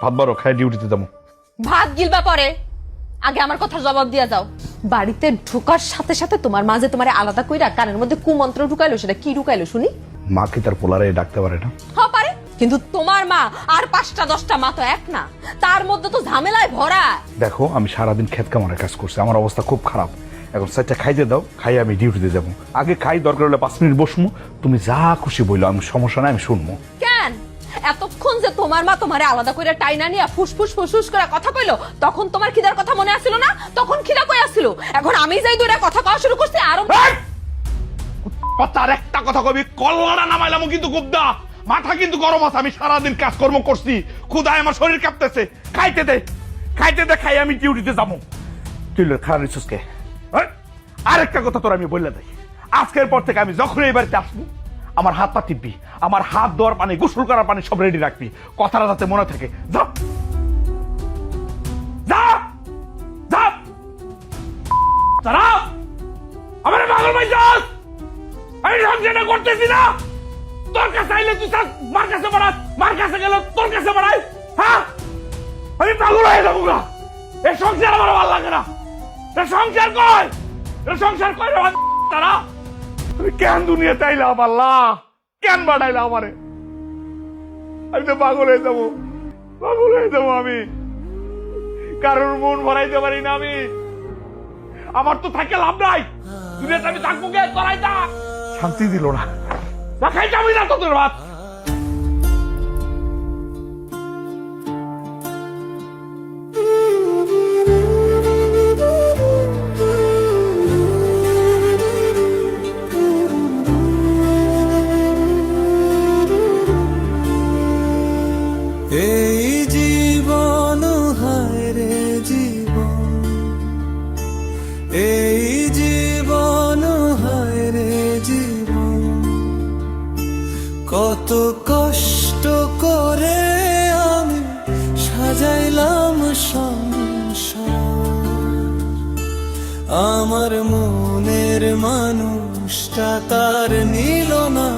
ভাত বারো খাই ডিউটিতে যাবো। ভাত গিলবা পরে, আগে আমার কথার জবাব দিয়া যাও। বাড়িতে ঢোকার সাথে সাথে তোমার মাঝে তোমার আলাদা কইরা কানের মধ্যে কুমন্ত্র ঢুকাইলো, সেটা কি ঢুকাইলো শুনি? মা কি তার পোলারে ডাকতে পারে না? হ্যাঁ পারে, কিন্তু তোমার মা আর 5টা 10টা মা তো এক না, তার মধ্যে তো ঝামেলায় ভরা। দেখো আমি সারাদিন ক্ষেত কামারে কাজ করছি, আমার অবস্থা খুব খারাপ। এখন চারটা খাইতে দাও, খাই আমি ডিউটিতে যাবো। আগে খাই, দরকার হলে 5 মিনিট বসবো, তুমি যা খুশি বললো, আমি সমস্যা নাই, আমি শুনবো। কেন এতক্ষণ যে তোমার মা তোমারে আলাদা করে টাইনা নিয়ে ফুসফুস ফুসফুস করে কথা কইলো, তখন তোমার খিদার কথা মনে আসছিল না? তখন খিদা কই আসছিল? এখন আমি যাই দুইটা কথা কওয়া শুরু করছি আর তার একটা কথা কবি, কল্লাটা নামাইলাম কিন্তু গুবদা, মাথা কিন্তু গরম আছে। আমি সারাদিন কাজকর্ম করছি, ক্ষুধায় আমার শরীর কাঁপতেছে। খাইতে দে, খাইতে দে, খাই আমি ডিউটিতে যাবো। তুই খারাপ রিসুসকে। আরেকটা কথা তোর আমি বললে দেয়, আজকের পর থেকে আমি যখন এই বাড়িতে আসবো, আমার হাত পা টিপবি, আমার হাত ধোয়ার পানি, গোসল করার পানি সব রেডি রাখবি। কথাটা যাতে মনে থাকে। যা যা যা, তারা আমার পাগল ভাই যাস, আমি সংসারটা করতেছি না। তোর কাছে আইলে তুই মার কাছে বাড়াস, মার কাছে গেল তোর কাছে বাড়াই। হ্যাঁ, আমি পাগল হয়ে যাবো গা। এই সংসার আমার ভালো লাগে না। সংসার কয়, সংসার কয় তারা। তুমি কেন দুনিয়াতে আইলাম আল্লাহ, কেন বাড়াইলা আমারে? আমি তো পাগল হয়ে যাবো, পাগল হয়ে যাবো আমি। কারোর মন ভরাইতে পারি না আমি। আমার তো থাকে লাভ নাই, দুনিয়াতে আমি থাকবো কে? তোরাই তা শান্তি দিল না, খাই যাবি না তোদের ভাত। এই জীবন হায় রে জীবন, এই জীবন হায় রে জীবন, কত কষ্ট করে আমি সাজাইলাম সংসার। আমার মনের মানুষটা তার নিল না